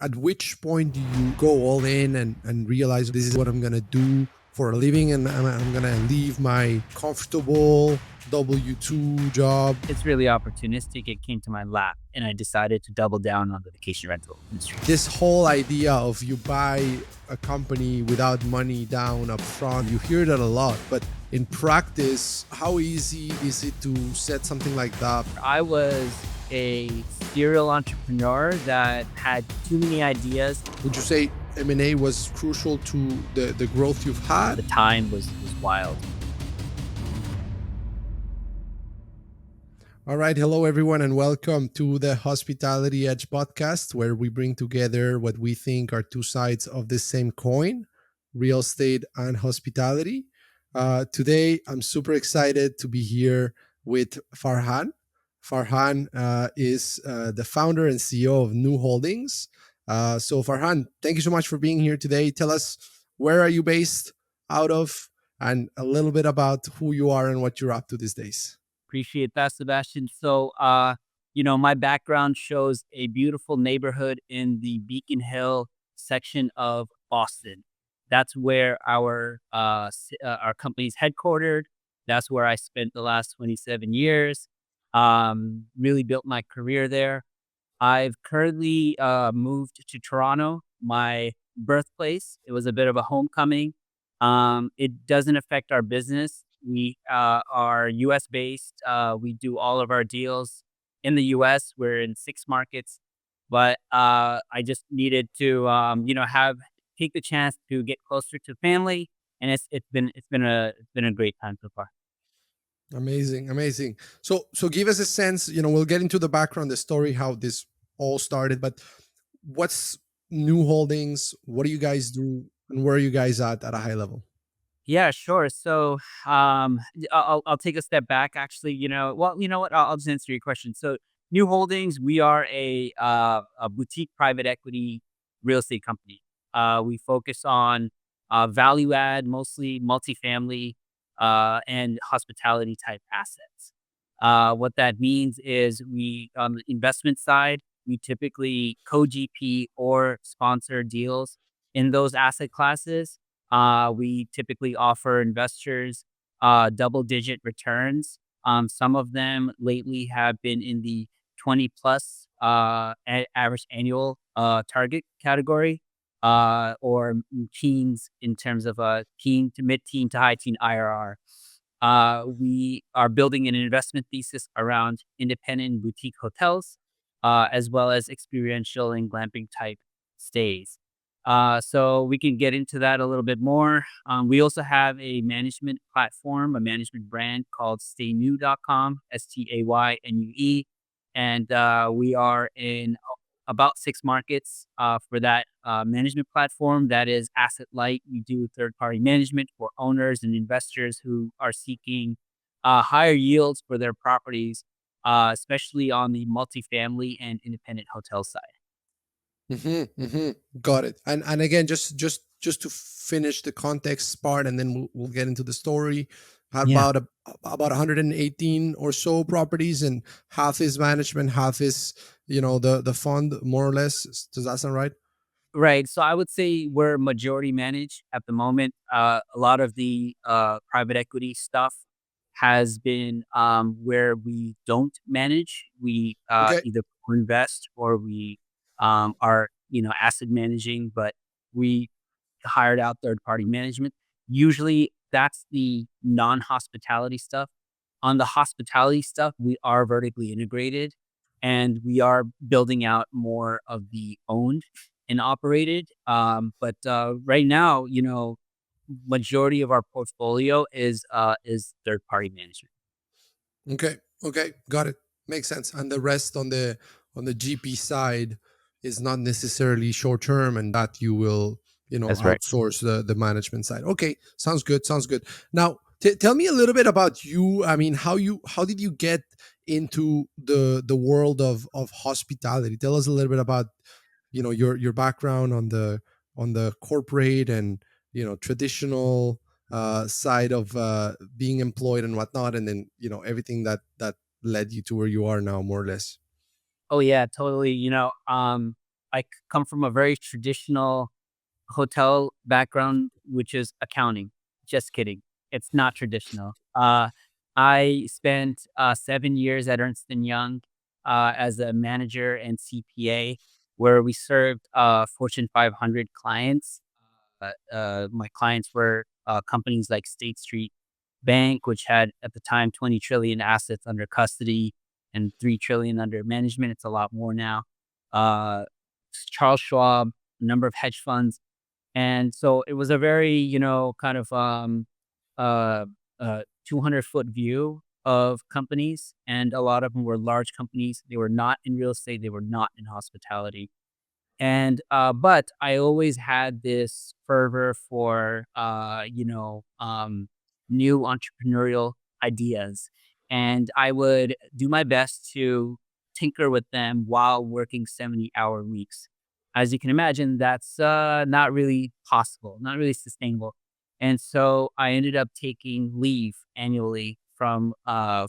At which point do you go all in and realize this is what I'm gonna do for a living, and I'm gonna leave my comfortable W-2 job? It's really opportunistic. It came to my lap, and I decided to double down on the vacation rental industry. This whole idea of you buy a company without money down up front, you hear that a lot, but in practice, how easy is it to set something like that? I was a serial entrepreneur that had too many ideas. Would you say M&A was crucial to the growth you've had? The time was wild. All right. Hello, everyone, and welcome to the Hospitality Edge podcast, where we bring together what we think are two sides of the same coin: real estate and hospitality. Today, I'm super excited to be here with Farhan. Farhan is the founder and CEO of Nue Holdings. So, Farhan, thank you so much for being here today. Tell us, where are you based out of, and a little bit about who you are and what you're up to these days. Appreciate that, Sebastian. So, my background shows a beautiful neighborhood in the Beacon Hill section of Boston. That's where our company's headquartered. That's where I spent the last 27 years. Really built my career there. I've currently moved to Toronto, my birthplace. It was a bit of a homecoming. It doesn't affect our business. We are US based. We do all of our deals in the US. We're in 6 markets, but I just needed to, have take the chance to get closer to family, and it's been a great time so far. Amazing, amazing. So give us a sense. We'll get into the background, the story, how this all started. But what's New Holdings? What do you guys do, and where are you guys at a high level? Yeah, sure. So, I'll take a step back. Actually, you know what? I'll just answer your question. So, New Holdings, we are a boutique private equity real estate company. We focus on value add, mostly multifamily, and hospitality type assets. What that means is we, on the investment side, we typically co-GP or sponsor deals in those asset classes. We typically offer investors double-digit returns. Some of them lately have been in the 20 plus average annual target category, or teens in terms of teen to mid-teen to high-teen IRR. We are building an investment thesis around independent boutique hotels, as well as experiential and glamping type stays. So we can get into that a little bit more. We also have a management platform, a management brand called staynue.com, STAYNUE. And we are in about 6 markets for that management platform that is asset light. We do third party management for owners and investors who are seeking higher yields for their properties, especially on the multifamily and independent hotel side. Got it. And again, just to finish the context part, and then we'll get into the story. Had Yeah. about 118 or so properties, and half is management, half is the fund, more or less. Does that sound right? Right. So I would say we're majority managed at the moment. A lot of the private equity stuff has been where we don't manage. We Okay. either invest or we are asset managing, but we hired out third party management. Usually that's the non hospitality stuff. On the hospitality stuff, we are vertically integrated and we are building out more of the owned and operated. But right now, majority of our portfolio is third party management. Okay. Okay. Got it. Makes sense. And the rest on the GP side is not necessarily short term, and that you will That's right. outsource the management side. Okay. Sounds good. Sounds good. Now, tell me a little bit about you. I mean, how did you get into the world of hospitality? Tell us a little bit about your background on the corporate and traditional side of being employed and whatnot, and then everything that led you to where you are now, more or less. Oh yeah, totally. come from a very traditional hotel background, which is accounting. Just kidding. It's not traditional. I spent 7 years at Ernst& Young as a manager and CPA, where we served Fortune 500 clients. My clients were companies like State Street Bank, which had at the time 20 trillion assets under custody and 3 trillion under management. It's a lot more now. Uh, Charles Schwab, a number of hedge funds. And so it was a very, kind of, uh, 200-foot view of companies, and a lot of them were large companies. They were not in real estate. They were not in hospitality. And, but I always had this fervor for, new entrepreneurial ideas. And I would do my best to tinker with them while working 70-hour weeks. As you can imagine, that's not really possible, not really sustainable. And so I ended up taking leave annually from the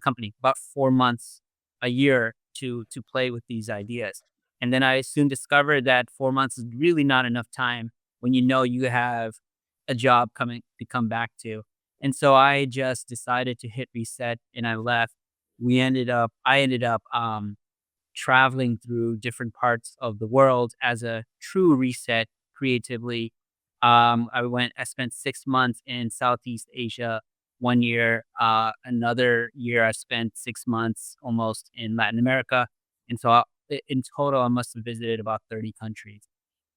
company, about 4 months a year to play with these ideas. And then I soon discovered that 4 months is really not enough time when you know you have a job coming to come back to. And so I just decided to hit reset and I left. I ended up traveling through different parts of the world as a true reset creatively. I spent 6 months in Southeast Asia 1 year. Another year I spent 6 months almost in Latin America. And so in total, I must have visited about 30 countries.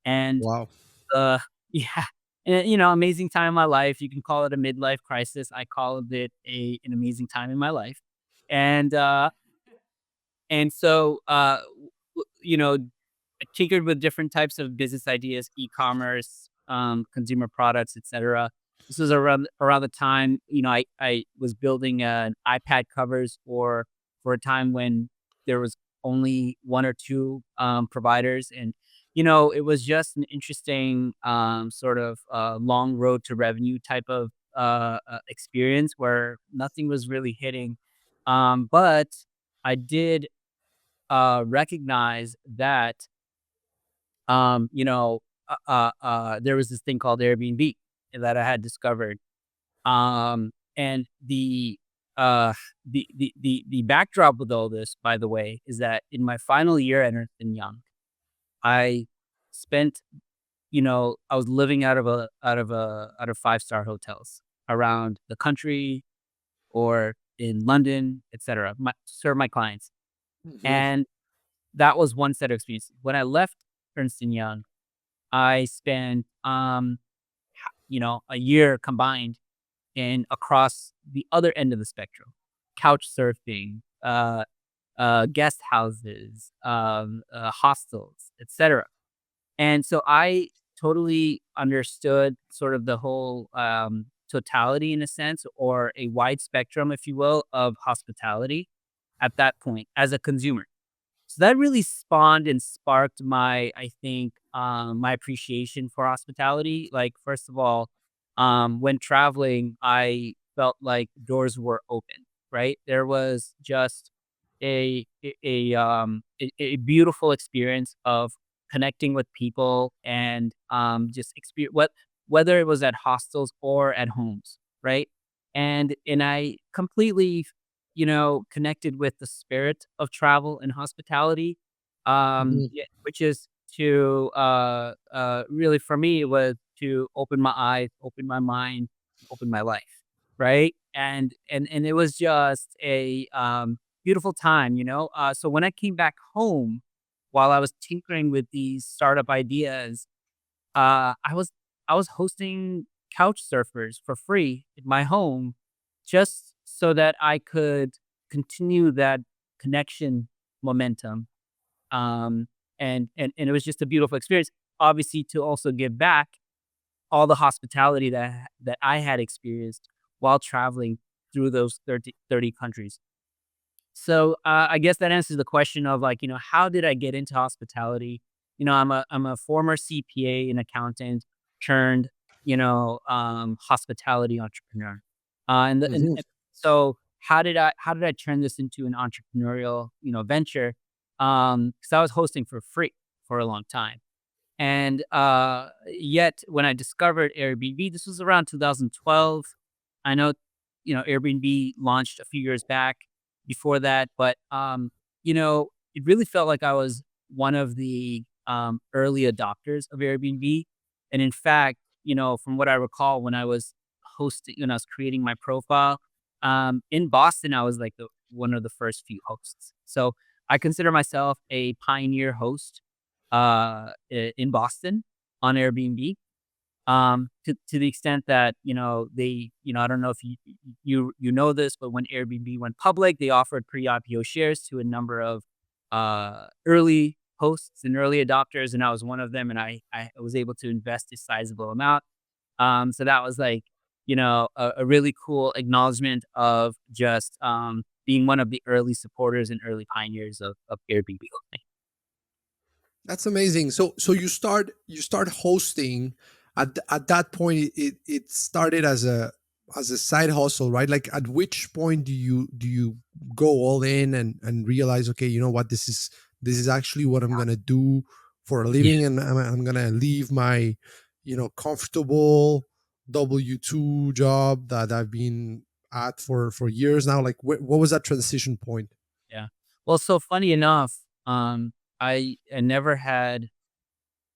And, Wow. uh yeah, and, amazing time in my life. You can call it a midlife crisis. I called it an amazing time in my life. And, so, I tinkered with different types of business ideas, e-commerce, consumer products, etc. This was around the time, I was building iPad covers for a time when there was only one or two providers, and it was just an interesting sort of long road to revenue type of experience where nothing was really hitting, but I did recognize that there was this thing called Airbnb that I had discovered. And the backdrop with all this, by the way, is that in my final year at Ernst& Young, I spent, I was living out of five-star hotels around the country or in London, etc. Serve my clients. Mhm. And that was one set of experiences. When I left Ernst& Young, I spent, a year combined in across the other end of the spectrum, couch surfing, guest houses, hostels, etc. And so I totally understood sort of the whole totality, in a sense, or a wide spectrum, if you will, of hospitality at that point as a consumer. So that really spawned and sparked I think, my appreciation for hospitality. Like, first of all, when traveling, I felt like doors were open, right? There was just a beautiful experience of connecting with people and just experience whether it was at hostels or at homes, right? And I completely connected with the spirit of travel and hospitality, Mhm. yeah, which is to, really for me, it was to open my eyes, open my mind, open my life, right? And it was just a, beautiful time, so when I came back home, while I was tinkering with these startup ideas, uh, I was I was hosting couch surfers for free in my home just so that I could continue that connection momentum. Um, and it was just a beautiful experience. Obviously, to also give back all the hospitality that I had experienced while traveling through those 30 countries. So, I guess that answers the question of, like, how did I get into hospitality? I'm a former CPA and accountant turned, hospitality entrepreneur. And Mhm. so how did I turn this into an entrepreneurial, venture? because I was hosting for free for a long time. And yet, when I discovered Airbnb, this was around 2012. I know, Airbnb launched a few years back before that, but it really felt like I was one of the early adopters of Airbnb. And in fact, from what I recall, when I was creating my profile in Boston, I was like one of the first few hosts. So I consider myself a pioneer host in Boston on Airbnb. To the extent that, I don't know if you know this, but when Airbnb went public, they offered pre-IPO shares to a number of early hosts and early adopters, and I was one of them, and I was able to invest a sizable amount. So that was like, a really cool acknowledgement of just being one of the early supporters and early pioneers of Airbnb hosting. That's amazing. So you start hosting at that point. It started as a side hustle, right? Like, at which point do you go all in and realize, okay, you know what, this is actually what I'm gonna do for a Yeah. living, and I'm gonna leave my comfortable W-2 job that I've been at for years now. Like, what was that transition point? Yeah. Well, so funny enough, I never had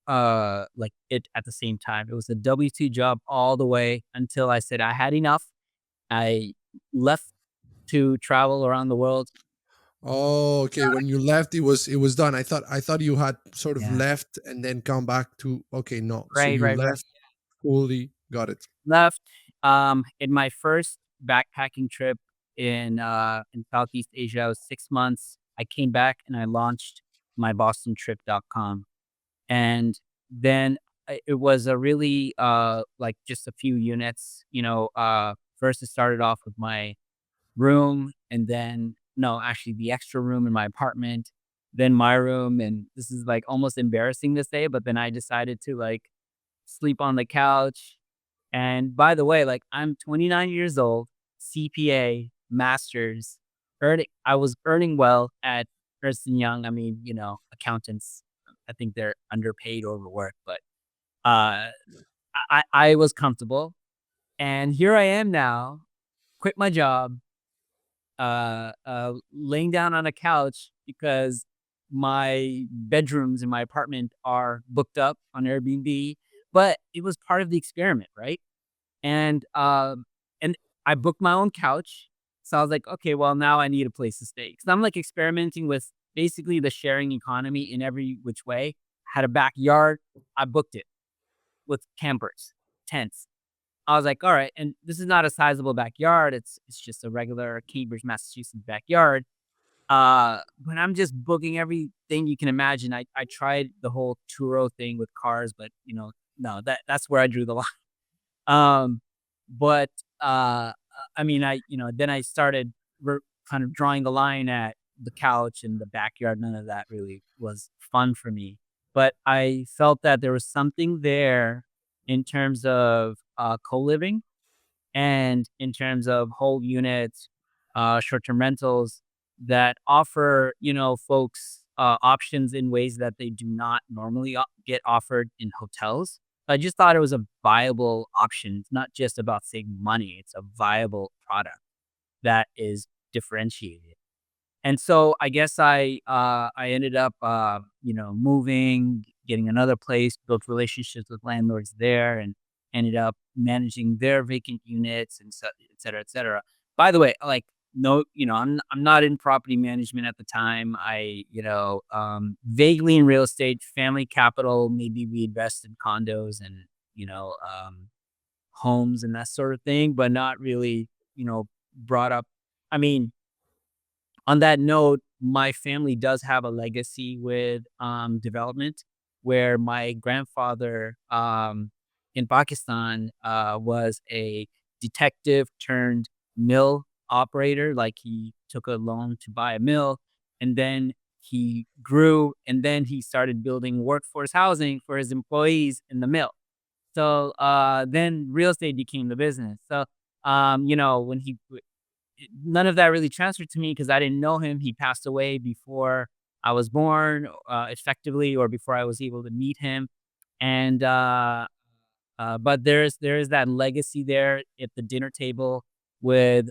like it at the same time. It was a W-2 job all the way until I said I had enough. I left to travel around the world. Oh, okay. When you left, it was done. I thought you had sort of Yeah. left and then come back to, okay, no. So Right, you right, right. left fully. Got it. Left in my first backpacking trip in Southeast Asia. I was 6 months. I came back and I launched my bostontrip.com. And then it was a really like just a few units, first it started off with my room, and then no, actually the extra room in my apartment, then my room, and this is like almost embarrassing to say, but then I decided to like sleep on the couch. And by the way, like, I'm 29 years old, CPA, masters, earning I was earning well at Ernst Young. I mean, accountants, I think they're underpaid, overworked, but uh I was comfortable. And here I am now, quit my job, laying down on a couch because my bedrooms in my apartment are booked up on Airbnb. But it was part of the experiment, right? And I booked my own couch. So I was like, okay, well, now I need a place to stay. Because I'm like experimenting with basically the sharing economy in every which way. Had a backyard. I booked it with campers, tents. I was like, all right, and this is not a sizable backyard. It's just a regular Cambridge, Massachusetts backyard. But I'm just booking everything you can imagine. I tried the whole Turo thing with cars, but no, that's where I drew the line. Um, but, I mean, then I started kind of drawing the line at the couch and the backyard. None of that really was fun for me. But I felt that there was something there in terms of co-living and in terms of whole units, short-term rentals that offer, folks options in ways that they do not normally get offered in hotels. I just thought it was a viable option. It's not just about saving money; it's a viable product that is differentiated. And so I guess I ended up, moving, getting another place, built relationships with landlords there, and ended up managing their vacant units and so et cetera, et cetera. By the way, like, no, I'm not in property management at the time. Vaguely in real estate, family capital, maybe we invest in condos and, you know, um, homes and that sort of thing, but not really, brought up. I mean, on that note, my family does have a legacy with development, where my grandfather in Pakistan was a detective turned mill operator. Like, he took a loan to buy a mill, and then he grew, and then he started building workforce housing for his employees in the mill. So then real estate became the business. So when none of that really transferred to me because I didn't know him. He passed away before. I was born, effectively, or before I was able to meet him. And, but there is that legacy there at the dinner table with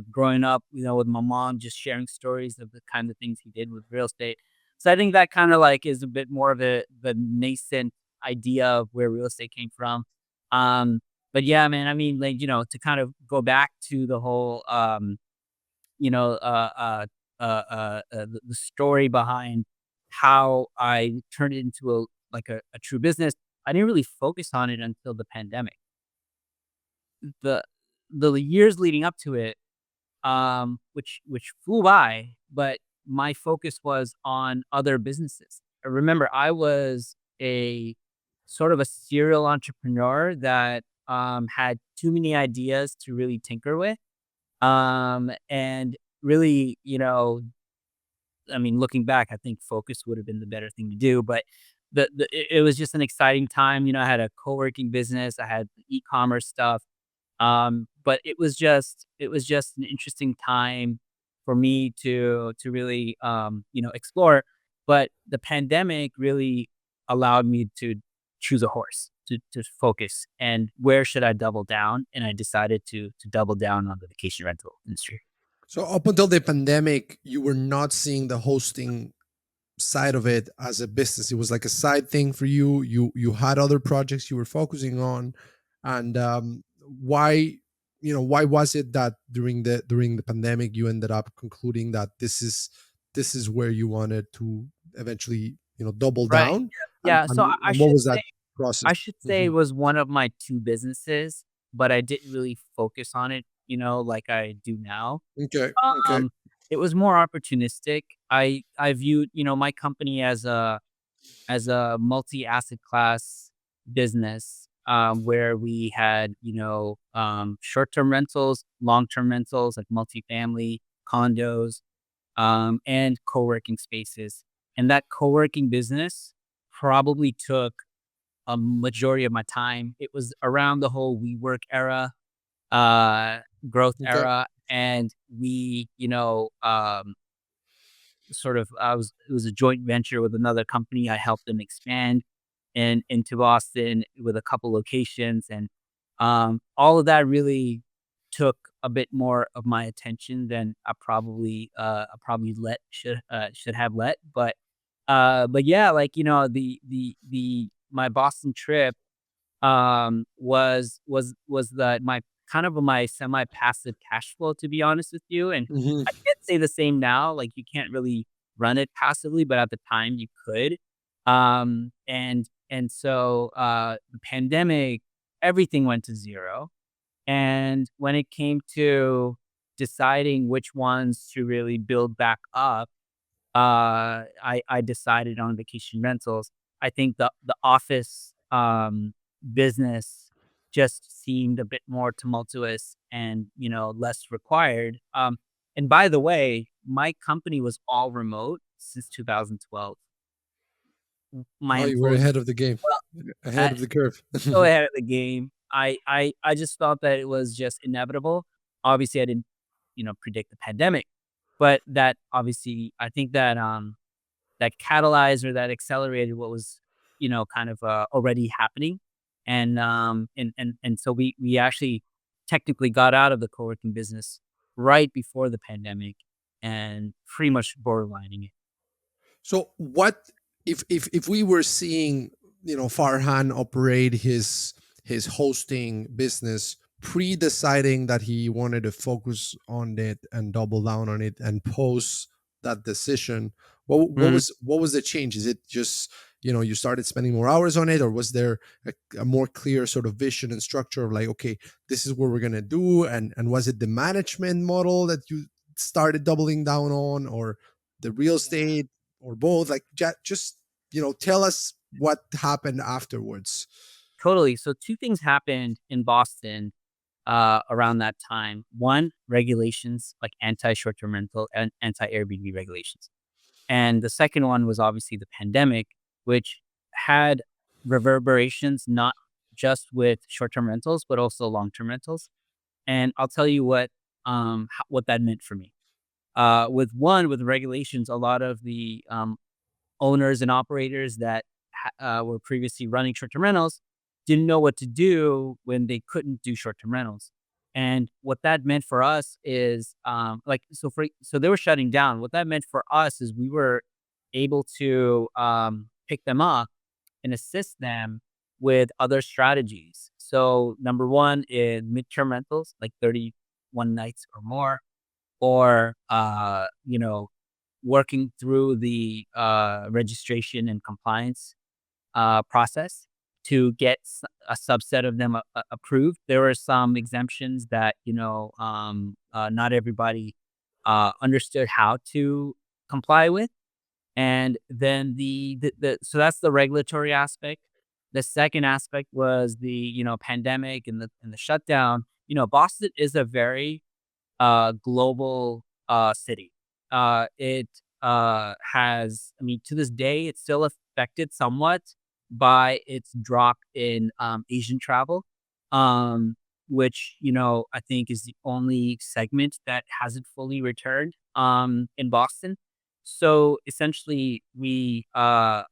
growing up, with my mom just sharing stories of the kind of things he did with real estate. So I think that kinda, like, is a bit more of the nascent idea of where real estate came from. Um, but yeah, man, I mean, like, to kind of go back to the whole, you know, the story behind how I turned it into a true business. I didn't really focus on it until the pandemic. The the years leading up to it, which flew by, but my focus was on other businesses. Remember, I was a sort of a serial entrepreneur that had too many ideas to really tinker with. And really, I mean, looking back, I think focus would have been the better thing to do, but it was just an exciting time. I had a co-working business, I had e-commerce stuff, but it was just an interesting time for me to really, explore. But the pandemic really allowed me to choose a horse to focus, and where should I double down? And I decided to double down on the vacation rental industry. So up until the pandemic, you were not seeing the hosting side of it as a business. It was like a side thing for you. You had other projects you were focusing on, and why why was it that during the pandemic you ended up concluding that this is where you wanted to eventually double Right. down, and Yeah, so and, I and what should was say that process? I should say it Mhm. was one of my 2 businesses, but I didn't really focus on it, like I do now. Okay, okay. Um, it was more opportunistic. I viewed, my company as a multi-asset class business, where we had, short-term rentals, long-term rentals, like multifamily, condos, and co-working spaces. And that co-working business probably took a majority of my time. It was around the whole WeWork era, uh, growth Okay. era, and we, sort of it was a joint venture with another company. I helped them expand into Boston with a couple locations, and all of that really took a bit more of my attention than I probably should have let. But yeah, like, the my Boston trip, was my kind of my semi-passive cash flow, to be honest with you. And Hmm. I can't say the same now, like, you can't really run it passively, but at the time you could. And so, the pandemic, everything went to 0, and when it came to deciding which ones to really build back up, I decided on vacation rentals. I think the office, business just seemed a bit more tumultuous and, less required. And by the way, my company was all remote since 2012. My Oh, you were employees ahead of the game, well, ahead of the curve. so ahead of the game. I just thought that it was just inevitable. Obviously, I didn't, predict the pandemic, but that obviously I think that catalyzed or that accelerated what was, kind of, already happening. And so we actually technically got out of the co-working business right before the pandemic and pretty much borderlining it. So what if we were seeing Farhan operate his hosting business pre-deciding that he wanted to focus on it and double down on it and post that decision, Mhm. what was the change? Is it just you started spending more hours on it, or was there a more clear sort of vision and structure of like, okay, this is what we're gonna do, and was it the management model that you started doubling down on, or the real estate, or both? Like, just tell us what happened afterwards. Totally. So 2 things happened in Boston, around that time. One, regulations, like anti-short-term rental and anti-Airbnb regulations. And the second one was obviously the pandemic, which had reverberations not just with short-term rentals, but also long-term rentals. And I'll tell you what that meant for me. with regulations, a lot of the owners and operators that were previously running short-term rentals didn't know what to do when they couldn't do short-term rentals. And what that meant for us is, so they were shutting down. What that meant for us is we were able to pick them up and assist them with other strategies. So number one is midterm rentals, like 31 nights or more, or working through the registration and compliance process to get a subset of them approved. There were some exemptions that not everybody understood how to comply with, and then so that's the regulatory aspect. The second aspect was the pandemic and the shutdown. Boston is a very global city. It has, I mean, to this day, it's still affected somewhat by its drop in Asian travel, um, which, I think is the only segment that hasn't fully returned in Boston. So essentially, we helped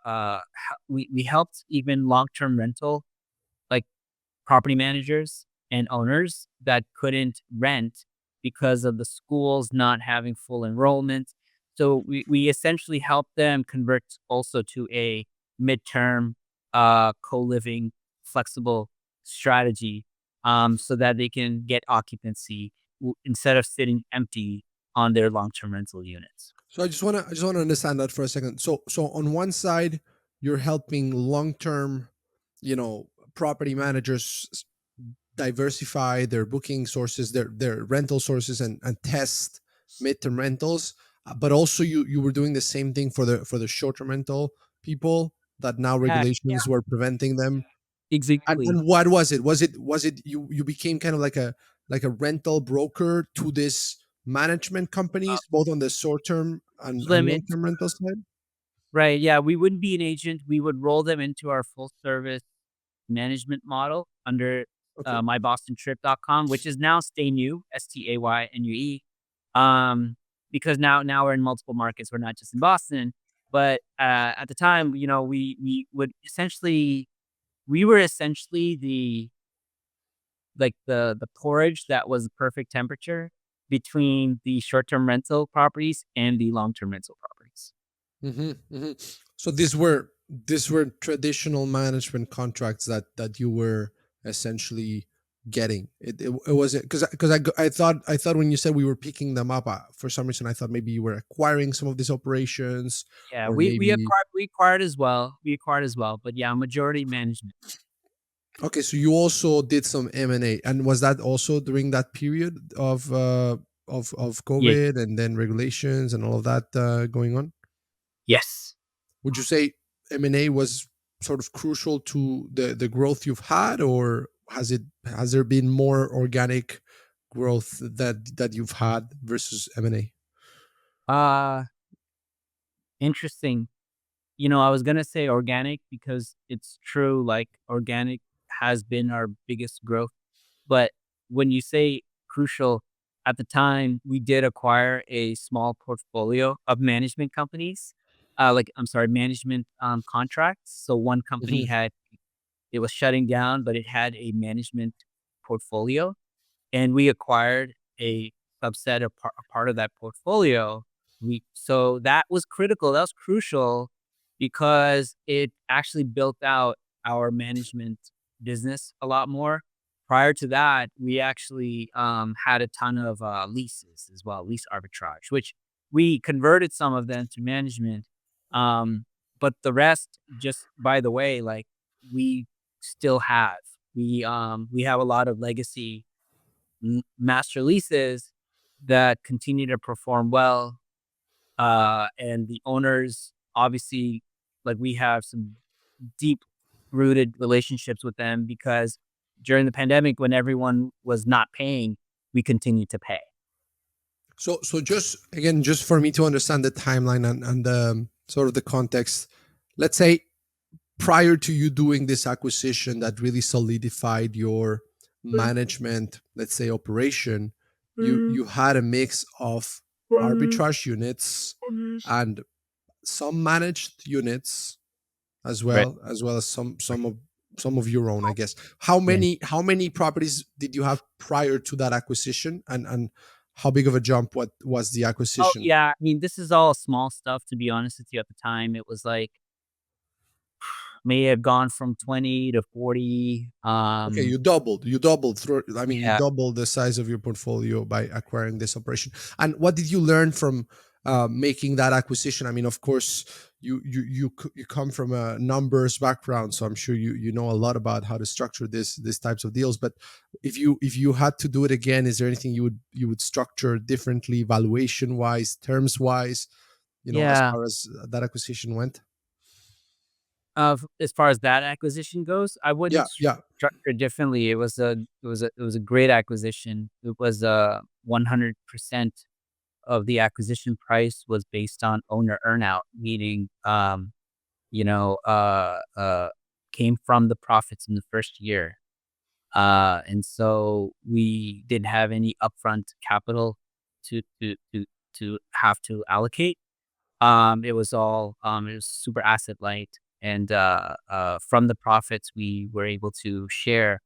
even long-term rental, like property managers and owners that couldn't rent because of the schools not having full enrollment. So we essentially helped them convert also to a midterm co-living flexible strategy, so that they can get occupancy instead of sitting empty on their long-term rental units. So I just wanna understand that for a second. So on one side, you're helping long term, property managers diversify their booking sources, their rental sources, and test midterm rentals. But also you were doing the same thing for the short term rental people that now Yeah, regulations were preventing them. exactly. And what was it? Was it you became kind of like a rental broker to this management Uh, companies, both on the short term and long limit term rental side? Right, yeah, we wouldn't be an agent, we would roll them into our full service management model under, Okay. mybostontrip.com, which is now Stay New, Staynue, because now we're in multiple markets, we're not just in Boston, but, at the time, we were essentially the porridge that was the perfect temperature between the short-term rental properties and the long-term rental properties. So these were traditional management contracts that you were essentially getting. It wasn't because I thought when you said we were picking them up, for some reason I thought maybe you were acquiring some of these operations, Yeah, or we maybe. acquired as well, but yeah, majority management. Okay, so you also did some M&A, and was that also during that period of Yeah. COVID and then regulations and all of that going on? Yes. Would you say M&A was sort of crucial to the growth you've had, or has there been more organic growth that you've had versus M&A? Uh, Interesting. I was gonna say organic because it's true, like, organic has been our biggest growth, but when you say crucial, at the time, we did acquire a small portfolio of management companies, I'm sorry, management, contracts. So one company Mhm. it was shutting down, but it had a management portfolio, and we acquired a subset of a part of that portfolio. So that was critical, that was crucial because it actually built out our management business a lot more. Prior to that, we actually, had a ton of, leases as well, lease arbitrage, which we converted some of them to management, um, but the rest, just by the way, like, we still have. We have a lot of legacy master leases that continue to perform well, and the owners obviously, like, we have some deep rooted relationships with them because during the pandemic when everyone was not paying, we continued to pay. So just again, just for me to understand the timeline and sort of the context, let's say prior to you doing this acquisition that really solidified your management, let's say, operation, you had a mix of arbitrage units and some managed units Right. as well as some of your own, I guess. How Yeah. many properties did you have prior to that acquisition, and how big of a jump what was the Oh, acquisition? yeah. I mean, this is all small stuff, to be honest with you. At the time, it was like may have gone from 20 to 40. Okay, you doubled through, I mean, you Yeah. doubled the size of your portfolio by acquiring this operation. And what did you learn from making that acquisition? I mean, of course, you come from a numbers background, so I'm sure you know a lot about how to structure this types of deals. But if you had to do it again, is there anything you would structure differently, valuation wise, terms wise, as Yeah. far as that acquisition went? As far as that acquisition goes, I Yeah, wouldn't yeah, structure differently. It was a great acquisition. It was 100% of the acquisition price was based on owner earnout, meaning you know, came from the profits in the first year. And so we didn't have any upfront capital to to to to have to allocate. It was super asset light, and from the profits we were able to share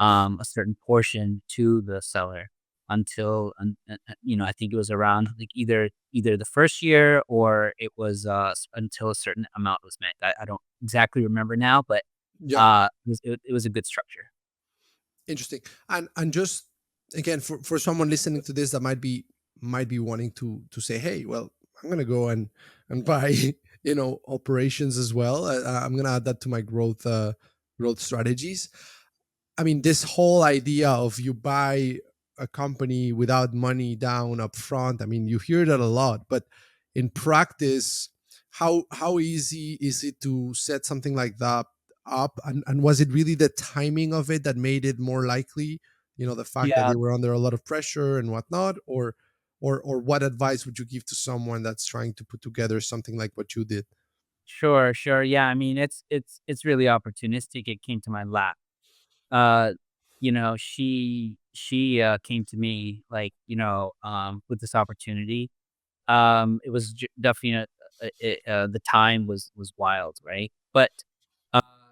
a certain portion to the seller until I think it was around like either the first year or it was until a certain amount was met. I don't exactly remember now, but yeah. it was a good structure. Interesting. And just again, for someone listening to this that might be wanting to say, hey, well, I'm gonna go and buy operations as well. I'm gonna add that to my growth strategies. I mean, this whole idea of you buy a company without money down up front, I mean, you hear that a lot, but in practice, how easy is it to set something like that up? And was it really the timing of it that made it more likely? The fact that Yeah, they were under a lot of pressure and whatnot, or what advice would you give to someone that's trying to put together something like what you did? sure, sure. Yeah, I mean, it's really opportunistic. It came to my lap. Uh, she came to me like, with this opportunity. It was definitely the time was wild, right? But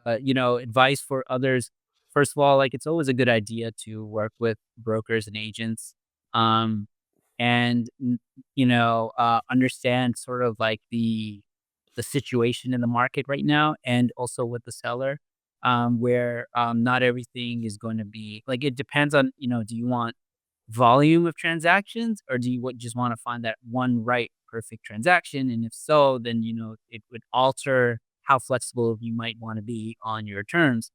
advice for others. First of all, like it's always a good idea to work with brokers and agents, um, and understand sort of like the situation in the market right now, and also with the seller, where not everything is going to be like it depends on do you want volume of transactions, or do you just wanna find that one right perfect transaction? And if so, then, it would alter how flexible you might wanna be on your terms.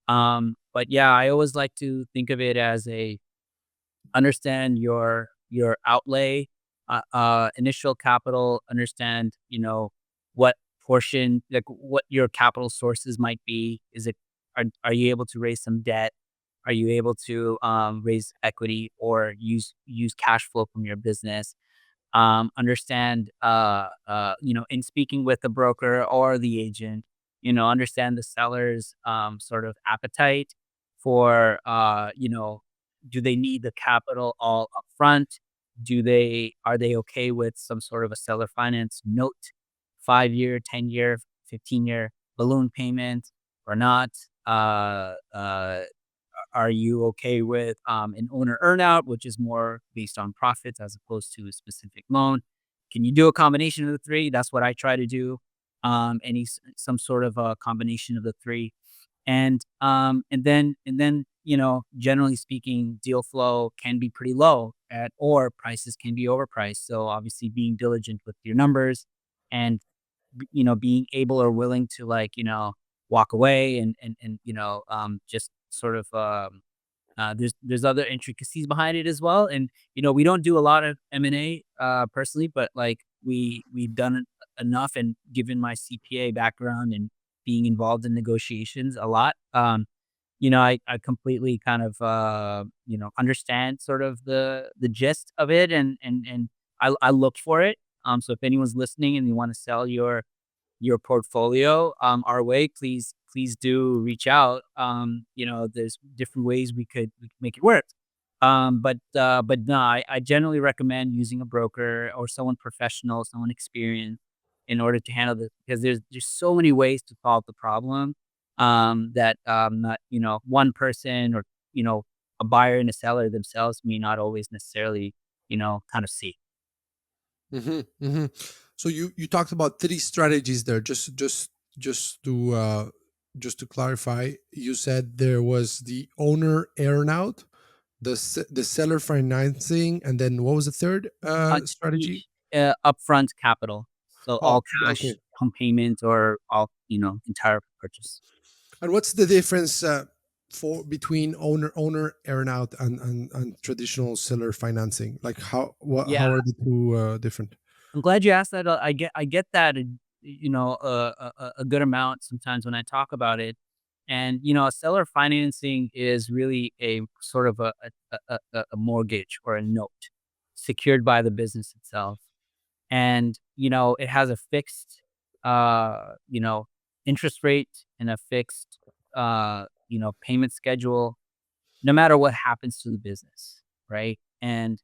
But yeah, I always like to think of it as a understand your outlay, initial capital, understand, what portion like, what your capital sources might be. Are you able to raise some debt? Are you able to, raise equity or use cash flow from your business? Understand, in speaking with the broker or the agent, understand the seller's, sort of appetite for, do they need the capital all upfront? Are they okay with some sort of a seller finance note, 5-year, 10-year, 15-year balloon payment or not? Are you okay with, an owner earnout, which is more based on profits as opposed to a specific loan? Can you do a combination of the 3? That's what I try to do. Some sort of a combination of the 3. And then, generally speaking, deal flow can be pretty low or prices can be overpriced. So obviously being diligent with your numbers and, being able or willing to like, walk away and, just sort of, there's other intricacies behind it as well, and, we don't do a lot of M&A, personally, but, like, we've done it enough, and given my CPA background and being involved in negotiations a lot, I completely kind of, understand sort of the gist of it, and I look for it. So if anyone's listening and you wanna sell your portfolio, our way, please do reach out. There's different ways we could make it work. But no, I generally recommend using a broker or someone professional, someone experienced in order to handle this because there's so many ways to solve the problem, that, not, one person or, you know, a buyer and a seller themselves may not always necessarily, kind of see. Hmm. Hmm. So you talked about three strategies there. Just to just to clarify, you said there was the owner earnout, the seller financing, and then what was the third Just the, strategy? upfront capital, so all Oh, okay. cash, home payment, or all, entire purchase. And what's the difference for between owner earnout and traditional seller financing? Like Yeah. how are the two different? I'm glad you asked that. I get that, a good amount sometimes when I talk about it. And, a seller financing is really a sort of a mortgage or a note secured by the business itself. And, it has a fixed, interest rate and a fixed, payment schedule no matter what happens to the business, right? And,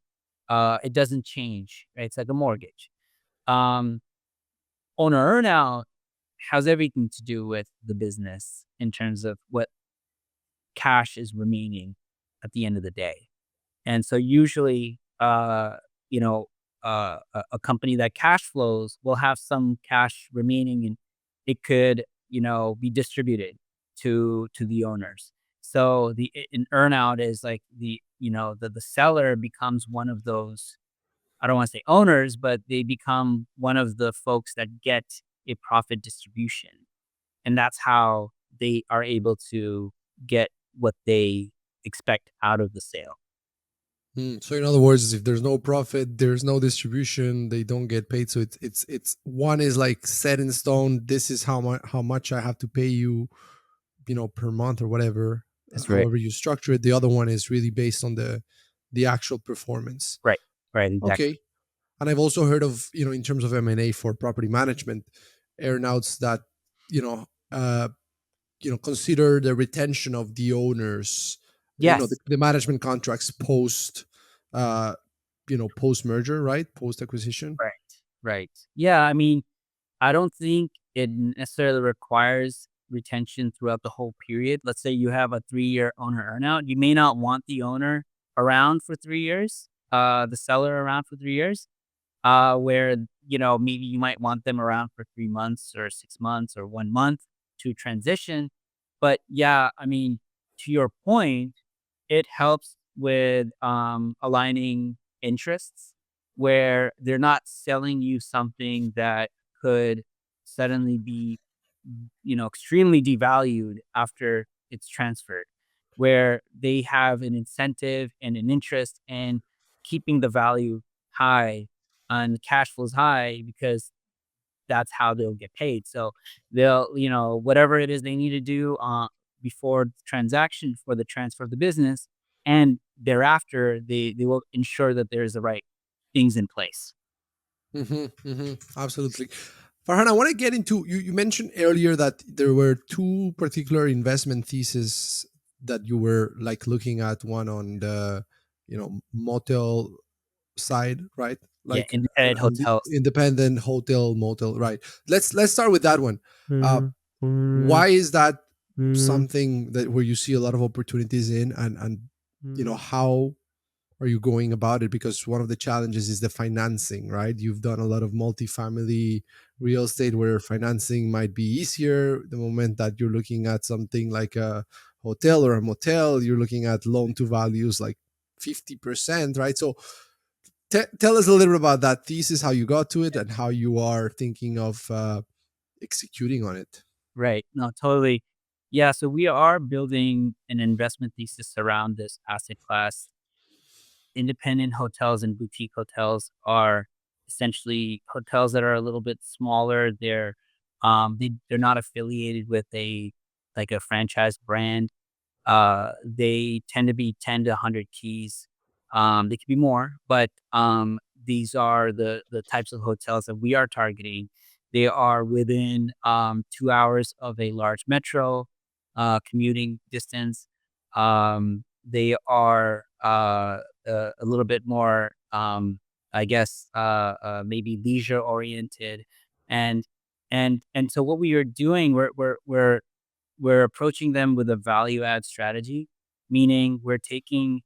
it doesn't change, right? It's like a mortgage. Um, Owner earnout has everything to do with the business in terms of what cash is remaining at the end of the day. And so usually, you know, a company that cash flows will have some cash remaining and it could, be distributed to the owners. So an earnout is like the seller becomes one of those, I don't wanna say owners, but they become one of the folks that get a profit distribution, and that's how they are able to get what they expect out of the sale. So in other words, if there's no profit, there's no distribution, they don't get paid. So it's one is like set in stone. This is how much I have to pay you, per month or whatever, That's right. however you structure it. The other one is really based on the actual performance. Right. Right, exactly. Okay. And I've also heard of, in terms of M&A for property management, earnouts that, you know, uh, consider the retention of the owners, Yes. the management contracts post, uh, post merger, right? Post acquisition. Right. Right. Yeah, I mean, I don't think it necessarily requires retention throughout the whole period. Let's say you have a 3-year owner earnout. You may not want the owner around for 3 years, the seller around for 3 years, where, maybe you might want them around for 3 months or 6 months or 1 month to transition. But yeah, I mean, to your point, it helps with, aligning interests where they're not selling you something that could suddenly be, extremely devalued after it's transferred, where they have an incentive and an interest in keeping the value high and the cash flows high because that's how they'll get paid. So they'll, whatever it is they need to do before the transaction, for the transfer of the business, and thereafter, they will ensure that there's the right things in place. Absolutely. Farhan, I want to get into you. You mentioned earlier that there were two particular investment theses that you were like looking at. One on the, motel side, right? Yeah, Like independent and the hotels. independent hotel motel, right? Let's start with that one. Uh, Mhm, mhm, why is that mhm, something that where you see a lot of opportunities in, and mhm. how are you going about it? Because one of the challenges is the financing, right? You've done a lot of multifamily real estate where financing might be easier. The moment that you're looking at something like a hotel or a motel, you're looking at loan to values like 50%, right? So tell us a little bit about that thesis, how you got to it, and how you are thinking of executing on it. Right. No, totally. Yeah, so we are building an investment thesis around this asset class. Independent hotels and boutique hotels are essentially hotels that are a little bit smaller. They're not affiliated with a franchise brand. They tend to be 10 to 100 keys. They could be more, but these are the types of hotels that we are targeting. They are within 2 hours of a large metro commuting distance. they are a little bit more, I guess, maybe leisure oriented, and and so what we are doing, we're approaching them with a value add strategy, meaning we're taking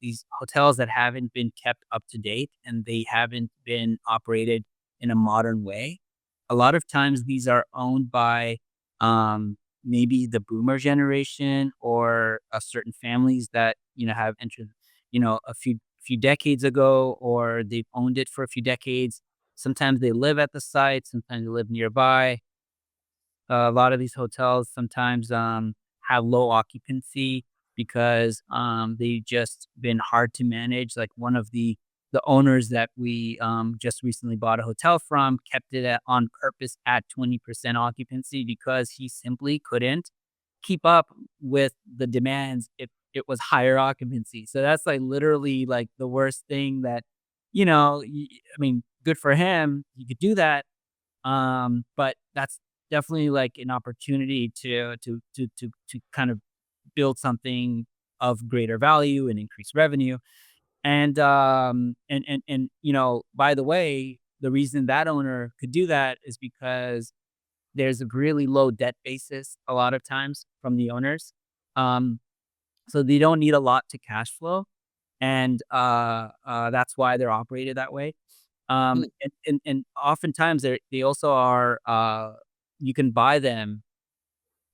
these hotels that haven't been kept up to date and they haven't been operated in a modern way. A lot of times these are owned by maybe the boomer generation or certain families that have entered a few decades ago, or they've owned it for a few decades. Sometimes they live at the site, sometimes they live nearby. A lot of these hotels sometimes, have low occupancy because, they've just been hard to manage. Like, one of the owners that we, just recently bought a hotel from kept it at on purpose at 20% occupancy because he simply couldn't keep up with the demands if it was higher occupancy. So that's, like, literally, like, the worst thing that, I mean, good for him, he could do that, but that's definitely like an opportunity to kind of build something of greater value and increase revenue. And by the way, the reason that owner could do that is because there's a really low debt basis a lot of times from the owners. Um, so they don't need a lot to cash flow, and that's why they're operated that way. Mm, And oftentimes they also are, you can buy them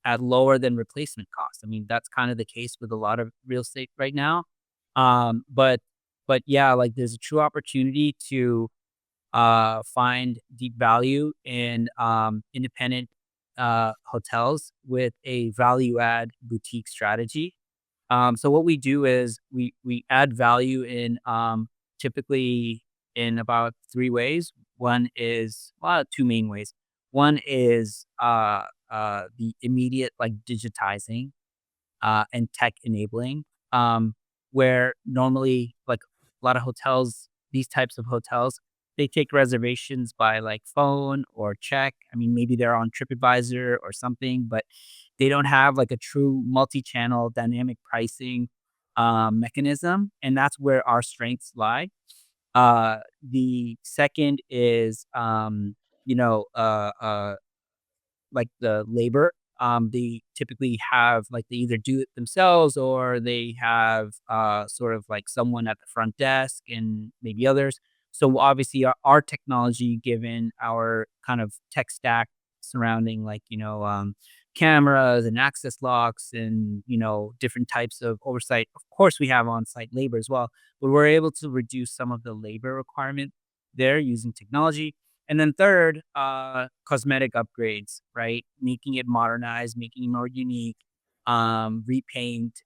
at lower than replacement cost. I mean, that's kind of the case with a lot of real estate right now. Um, but but yeah, like, there's a true opportunity to find deep value in independent hotels with a value add boutique strategy. So what we do is we add value in, typically in about 3 ways. One is, well, 2 main ways. One is, the immediate, like, digitizing and tech enabling, where normally, like, a lot of hotels, these types of hotels, they take reservations by, like, phone or check. I mean, maybe they're on TripAdvisor or something, but they don't have, like, a true multi-channel dynamic pricing mechanism, and that's where our strengths lie. The second is, you know, uh, uh like the labor. They typically have, like, they either do it themselves or they have sort of like someone at the front desk and maybe others. So obviously our technology, given our kind of tech stack surrounding, like, cameras and access locks and, different types of oversight. Of course, we have on-site labor as well, but we're able to reduce some of the labor requirement there using technology. And then third, cosmetic upgrades, right? Making it modernized, making it more unique, repaint,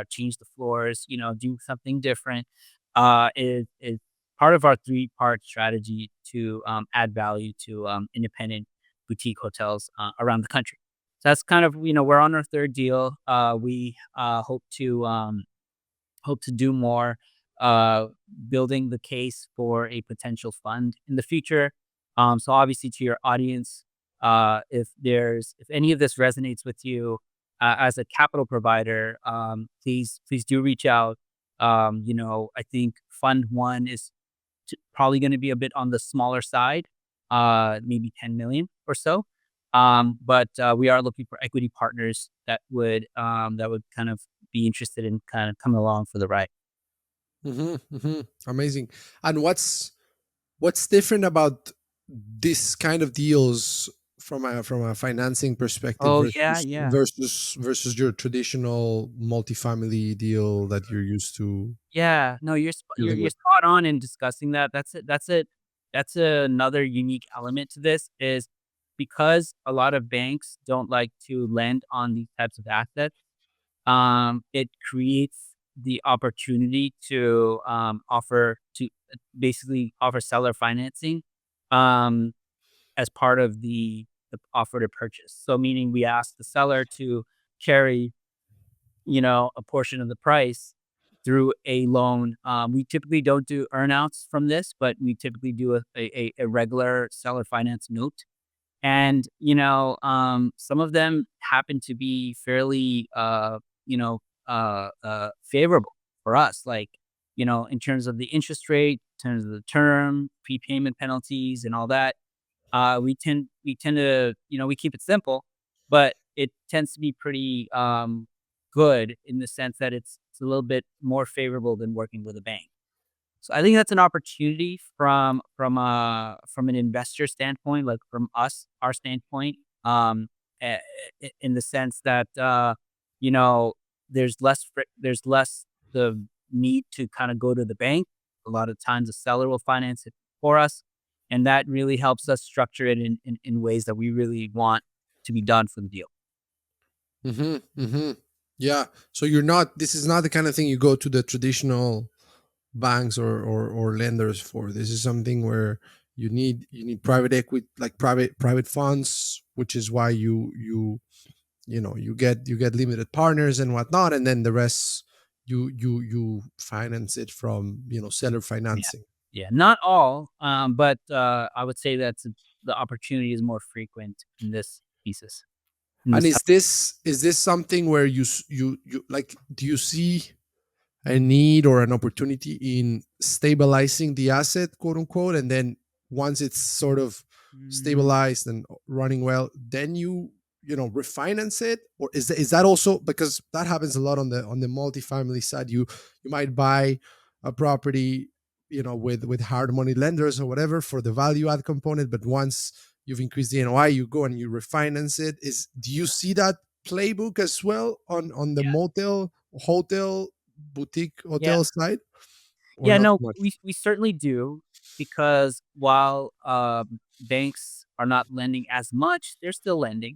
change the floors, do something different, is part of our three-part strategy to add value to independent boutique hotels around the country. So that's kind of, we're on our third deal. We hope to do more, uh, building the case for a potential fund in the future. So obviously, to your audience, if any of this resonates with you as a capital provider, please do reach out. I think Fund One is probably going to be a bit on the smaller side, maybe 10 million or so. But we are looking for equity partners that would kind of be interested in kind of coming along for the ride. amazing. And what's different about this kind of deals from a financing perspective Oh, yeah, versus yeah. versus your traditional multifamily deal that you're used to Yeah, no, you're sp you're dealing you're with? spot on in discussing that. That's another unique element to this is because a lot of banks don't like to lend on these types of assets. It creates the opportunity to basically offer seller financing um, as part of the offer to purchase. So meaning we ask the seller to carry, a portion of the price through a loan. We typically don't do earnouts from this, but we typically do a regular seller finance note. And, some of them happen to be fairly, favorable for us. Like, in terms of the interest rate, in terms of the term, prepayment penalties, and all that. We tend to, we keep it simple, but it tends to be pretty good in the sense that it's a little bit more favorable than working with a bank. So I think that's an opportunity from an investor standpoint, like from our standpoint, a- in the sense that you know there's less the need to kind of go to the bank. A lot of times, the seller will finance it for us, and that really helps us structure it in ways that we really want to be done for the deal. Mm-hmm. Mm-hmm. Yeah. So you're not. This is not the kind of thing you go to the traditional banks or lenders for. This is something where you need private equity, like private funds, which is why you get limited partners and whatnot, and then the rest you finance it from seller Yeah, financing. yeah, not all, but I would say the opportunity is more frequent in this thesis. In And this is this something where you like, do you see a need or an opportunity in stabilizing the asset, quote unquote, and then once it's sort of Mm, stabilized and running well, then refinance it? Or is that also, because that happens a lot on the multifamily side? You might buy a property, with hard money lenders or whatever for the value add component, but once you've increased the NOI, you go and you refinance it. Do you see that playbook as well on the yeah, hotel boutique yeah. hotel side, or Yeah, not no, so much? we certainly do, because while, banks are not lending as much, they're still lending.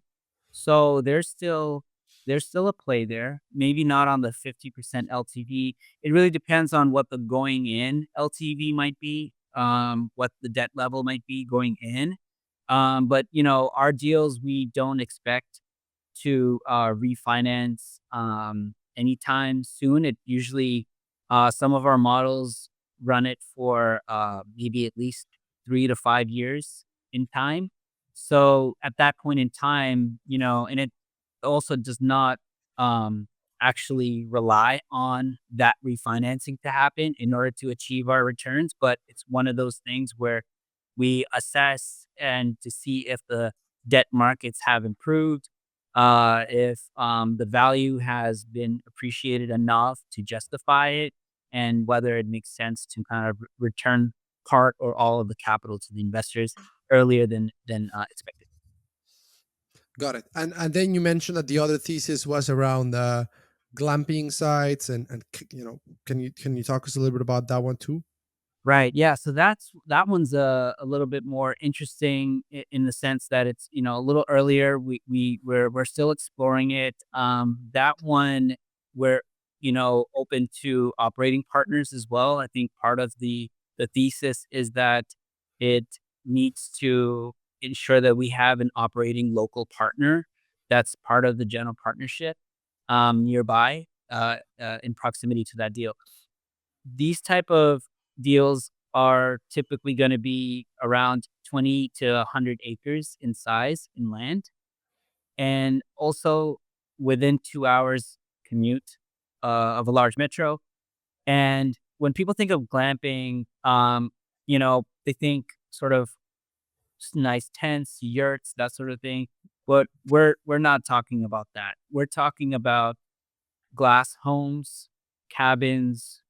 So there's still a play there, maybe not on the 50% LTV. It really depends on what the going in LTV might be, what the debt level might be going in. But, our deals, we don't expect to refinance anytime soon. It usually some of our models run it for maybe at least 3 to 5 years in time. So at that point in time, and it also does not um, actually rely on that refinancing to happen in order to achieve our returns. But it's one of those things where we assess and to see if the debt markets have improved, if the value has been appreciated enough to justify it, and whether it makes sense to kind of return part or all of the capital to the investors earlier than expected. Got it. And then you mentioned that the other thesis was around glamping sites, and can you talk us a little bit about that one too? Right. Yeah. So that one's a little bit more interesting in the sense that it's a little earlier. We're still exploring it. That one we're open to operating partners as well. I think part of the thesis is that it needs to ensure that we have an operating local partner that's part of the general partnership nearby, in proximity to that deal. These type of deals are typically gonna be around 20 to 100 acres in size in land, and also within 2 hours commute, of a large metro. And when people think of glamping, they think sort of nice tents, yurts, that sort of thing, but we're not talking about that. We're talking about glass homes, cabins,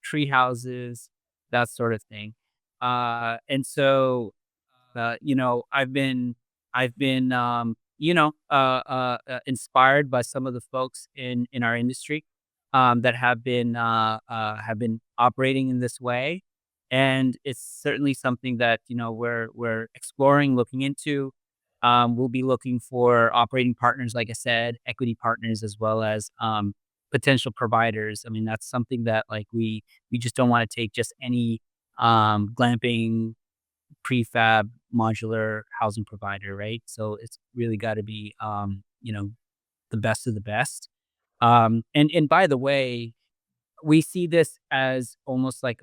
tree houses, that sort of thing. And so, I've been, inspired by some of the folks in our industry, that have been operating in this way, and it's certainly something that we're exploring, looking into. We'll be looking for operating partners, like I said, equity partners, as well as potential providers. I mean, that's something that like we just don't want to take just any glamping prefab modular housing provider, right? So it's really got to be the best of the best. And by the way, we see this as almost like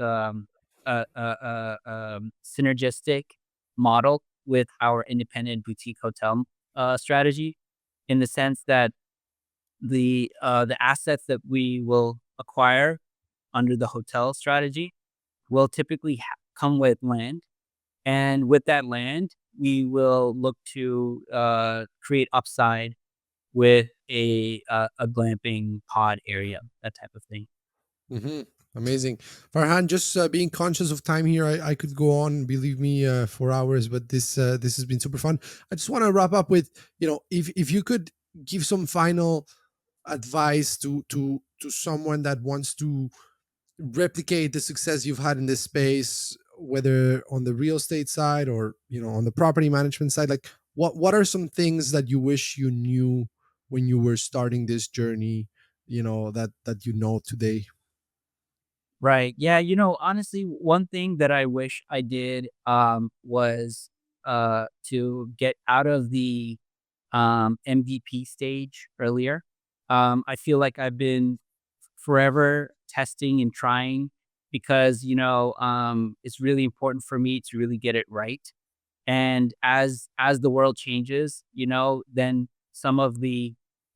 synergistic model with our independent boutique hotel strategy, in the sense that the assets that we will acquire under the hotel strategy will typically come with land, and with that land, we will look to create upside with a glamping pod area, that type of thing. Hmm. Amazing. Farhan, just being conscious of time here, I could go on, believe me, for hours, but this has been super fun. I just want to wrap up with, if you could give some final advice to someone that wants to replicate the success you've had in this space, whether on the real estate side or on the property management side, like what are some things that you wish you knew when you were starting this journey, that today? Right. Yeah, honestly, one thing that I wish I did, was, to get out of the, MVP stage earlier. I feel like I've been forever testing and trying because, it's really important for me to really get it right. And as the world changes, then some of the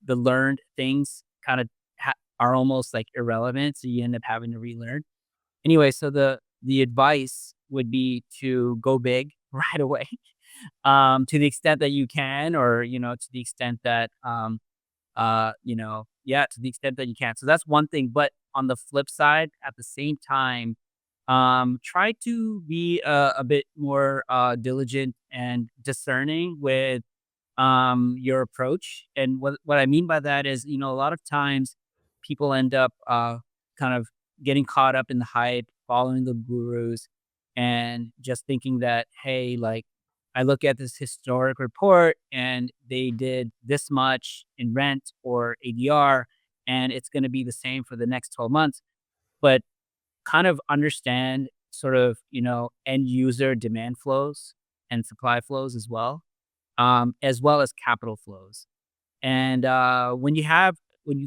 learned things kind of are almost like irrelevant, so you end up having to relearn. Anyway, so the advice would be to go big right away, to the extent that you can, or to the extent that yeah, to the extent that you can. So that's one thing. But on the flip side, at the same time, try to be a bit more diligent and discerning with your approach. And what I mean by that is, a lot of times people end up kind of getting caught up in the hype, following the gurus, and just thinking that, hey, like, I look at this historic report and they did this much in rent or ADR, and it's going to be the same for the next 12 months. But kind of understand sort of, end user demand flows and supply flows as well as capital flows. And when you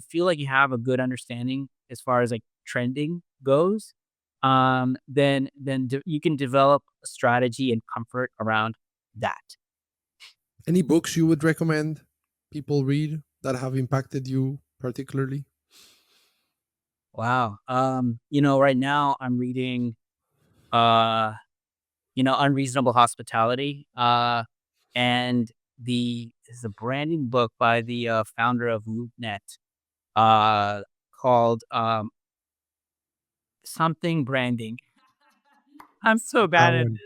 feel like you have a good understanding as far as like trending goes, then you can develop a strategy and comfort around that. Any books you would recommend people read that have impacted you particularly? Wow. Right now I'm reading uh, Unreasonable Hospitality. And is a branding book by the founder of LoopNet, uh called something branding. I'm so That bad at one. it.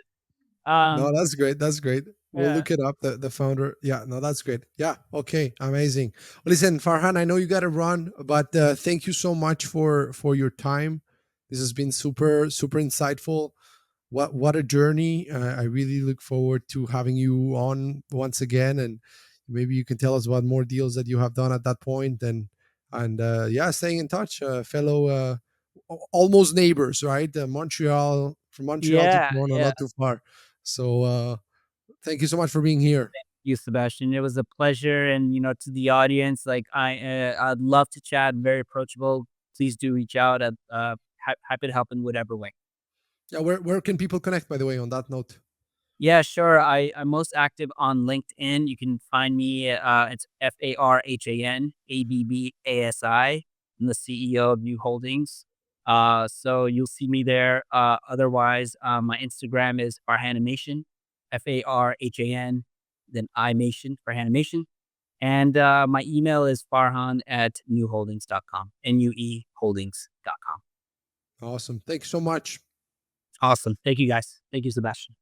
No, that's great. That's great. We'll Yeah. look it up. The founder. Yeah, no, that's great. Yeah. Okay. Amazing. Listen, Farhan, I know you got to run, but thank you so much for your time. This has been super super insightful. What a journey. I really look forward to having you on once again, and maybe you can tell us about more deals that you have done at that point, and yeah, staying in touch, fellow almost neighbors, right? Montreal, from Montreal to Yeah, Toronto, yeah. not too far. So thank you so much for being here. You, Sebastian. It was a pleasure, and to the audience, like I'd love to chat. Very approachable. Please do reach out. Happy to help in whatever way. Yeah, where can people connect? By the way, on that note. Yeah, sure. I'm most active on LinkedIn. You can find me. It's Farhan Abbasi. I'm the CEO of Nue Holdings. So you'll see me there. Otherwise, my Instagram is Farhanimation, Farhan, then Imation, Farhanimation. And my email is farhan@nueholdings.com, nueholdings.com. Awesome. Thanks so much. Awesome. Thank you, guys. Thank you, Sebastian.